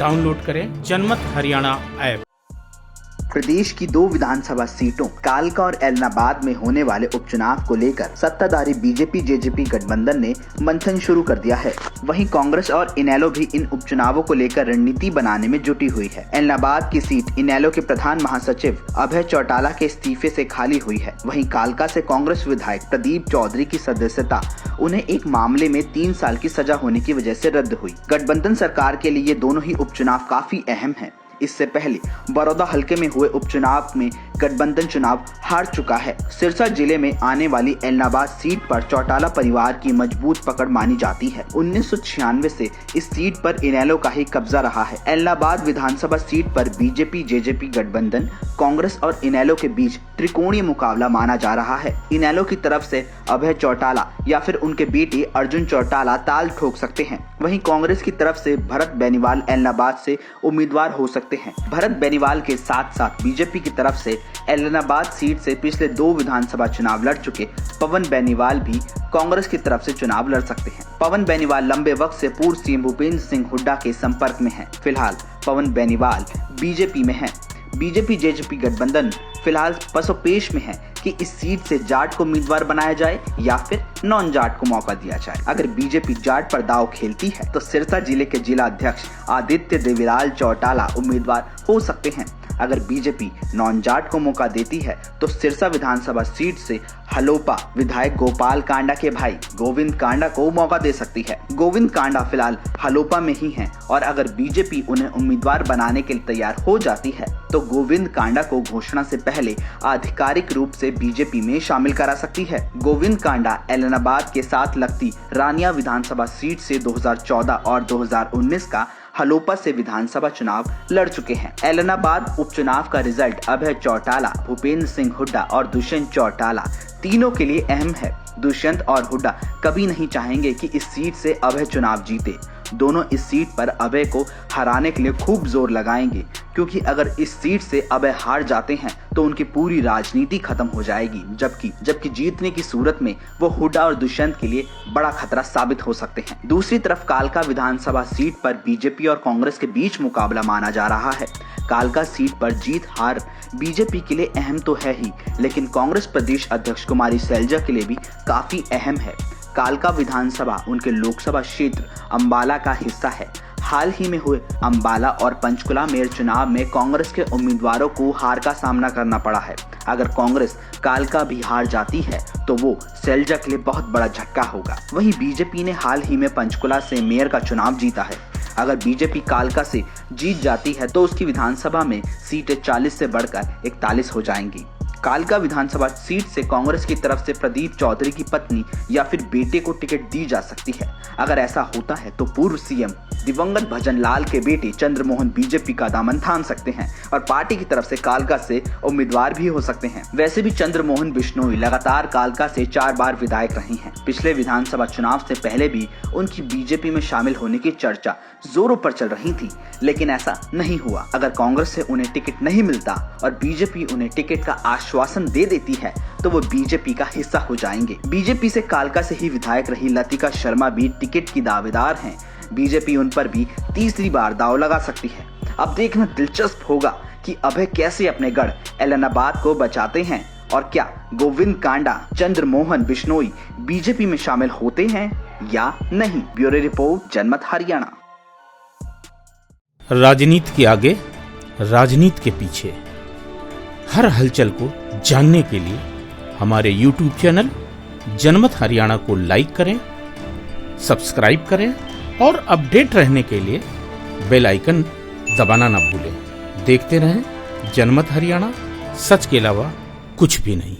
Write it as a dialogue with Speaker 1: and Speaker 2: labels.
Speaker 1: Download करें जनमत Haryana app.
Speaker 2: प्रदेश की 2 विधानसभा सीटों कालका और एलनाबाद में होने वाले उपचुनाव को लेकर सत्ताधारी बीजेपी जेजेपी गठबंधन ने मंथन शुरू कर दिया है। वहीं कांग्रेस और इनेलो भी इन उपचुनावों को लेकर रणनीति बनाने में जुटी हुई है। एलनाबाद की सीट इनेलो के प्रधान महासचिव अभय चौटाला के इस्तीफे से खाली हुई है। वहीं कालका से कांग्रेस विधायक प्रदीप चौधरी की सदस्यता उन्हें एक मामले में 3 साल की सजा होने की वजह से रद्द हुई। गठबंधन सरकार के लिए ये दोनों ही उपचुनाव काफी अहम है। इससे पहले बड़ौदा हलके में हुए उपचुनाव में गठबंधन चुनाव हार चुका है। सिरसा जिले में आने वाली एलनाबाद सीट पर चौटाला परिवार की मजबूत पकड़ मानी जाती है। 1996 से इस सीट पर इनेलो का ही कब्जा रहा है। एलनाबाद विधानसभा सीट पर बीजेपी जेजेपी गठबंधन, कांग्रेस और इनेलो के बीच त्रिकोणीय मुकाबला माना जा रहा है। इनेलो की तरफ से अभय चौटाला या फिर उनके बेटे अर्जुन चौटाला ताल ठोक सकते हैं। वहीं कांग्रेस की तरफ से भरत बेनीवाल एलनाबाद से उम्मीदवार हो सकते हैं। भरत बेनीवाल के साथ साथ बीजेपी की तरफ से एलनाबाद सीट से पिछले 2 विधानसभा चुनाव लड़ चुके पवन बेनीवाल भी कांग्रेस की तरफ से चुनाव लड़ सकते हैं। पवन बेनीवाल लंबे वक्त से पूर्व सीएम भूपेंद्र सिंह हुड्डा के संपर्क में हैं। फिलहाल पवन बेनीवाल बीजेपी में हैं। बीजेपी जेजेपी गठबंधन फिलहाल पसोपेश में है कि इस सीट से जाट को उम्मीदवार बनाया जाए या फिर नॉन जाट को मौका दिया जाए। अगर बीजेपी जाट पर दांव खेलती है तो सिरसा जिले के जिला अध्यक्ष आदित्य देवीलाल चौटाला उम्मीदवार हो सकते हैं। अगर बीजेपी नॉन जाट को मौका देती है तो सिरसा विधानसभा सीट से हलोपा विधायक गोपाल कांडा के भाई गोविंद कांडा को मौका दे सकती है। गोविंद कांडा फिलहाल हलोपा में ही हैं और अगर बीजेपी उन्हें उम्मीदवार बनाने के लिए तैयार हो जाती है तो गोविंद कांडा को घोषणा से पहले आधिकारिक रूप से बीजेपी में शामिल करा सकती है। गोविंद कांडा एलनाबाद के साथ लगती रानिया विधानसभा सीट से 2014 और 2019 का हलोपा से विधानसभा चुनाव लड़ चुके हैं। एलनाबाद उपचुनाव का रिजल्ट अभय चौटाला, भूपेंद्र सिंह हुड्डा और दुष्यंत चौटाला तीनों के लिए अहम है। दुष्यंत और हुड्डा कभी नहीं चाहेंगे कि इस सीट से अभय चुनाव जीते। दोनों इस सीट पर अभय को हराने के लिए खूब जोर लगाएंगे, क्योंकि अगर इस सीट से अभय हार जाते हैं तो उनकी पूरी राजनीति खत्म हो जाएगी, जबकि जीतने की सूरत में वो हुड्डा और दुष्यंत के लिए बड़ा खतरा साबित हो सकते हैं। दूसरी तरफ कालका विधानसभा सीट पर बीजेपी और कांग्रेस के बीच मुकाबला माना जा रहा है। कालका सीट पर जीत हार बीजेपी के लिए अहम तो है ही, लेकिन कांग्रेस प्रदेश अध्यक्ष कुमारी सैलजा के लिए भी काफी अहम है। कालका विधानसभा उनके लोकसभा क्षेत्र अंबाला का हिस्सा है। हाल ही में हुए अंबाला और पंचकुला मेयर चुनाव में कांग्रेस के उम्मीदवारों को हार का सामना करना पड़ा है। अगर कांग्रेस कालका भी हार जाती है तो वो सैलजा के लिए बहुत बड़ा झटका होगा। वहीं बीजेपी ने हाल ही में पंचकुला से मेयर का चुनाव जीता है। अगर बीजेपी कालका से जीत जाती है तो उसकी विधानसभा में सीटें 40 से बढ़कर 41 हो जाएंगी। कालका विधानसभा सीट से कांग्रेस की तरफ से प्रदीप चौधरी की पत्नी या फिर बेटे को टिकट दी जा सकती है। अगर ऐसा होता है तो पूर्व सीएम दिवंगत भजन लाल के बेटे चंद्रमोहन बीजेपी का दामन थाम सकते हैं और पार्टी की तरफ से कालका से उम्मीदवार भी हो सकते हैं। वैसे भी चंद्रमोहन बिश्नोई लगातार कालका से 4 बार विधायक रहे हैं। पिछले विधानसभा चुनाव से पहले भी उनकी बीजेपी में शामिल होने की चर्चा जोरों पर चल रही थी, लेकिन ऐसा नहीं हुआ। अगर कांग्रेस से उन्हें टिकट नहीं मिलता और बीजेपी उन्हें टिकट का आश्वासन दे देती है तो वो बीजेपी का हिस्सा हो जाएंगे। बीजेपी से कालका से ही विधायक रही लतिका शर्मा भी टिकट की दावेदार हैं। बीजेपी उन पर भी तीसरी बार दांव लगा सकती है। अब देखना दिलचस्प होगा कि अभय कैसे अपने गढ़ एलनाबाद को बचाते हैं और क्या गोविंद कांडा, चंद्रमोहन बिश्नोई बीजेपी में शामिल होते हैं या नहीं। ब्यूरो रिपोर्ट जनमत हरियाणा।
Speaker 1: राजनीति के आगे, राजनीति के पीछे, हर हलचल को जानने के लिए हमारे YouTube चैनल जनमत हरियाणा को लाइक करें, सब्सक्राइब करें और अपडेट रहने के लिए बेल आइकन दबाना ना भूलें। देखते रहें जनमत हरियाणा, सच के अलावा कुछ भी नहीं।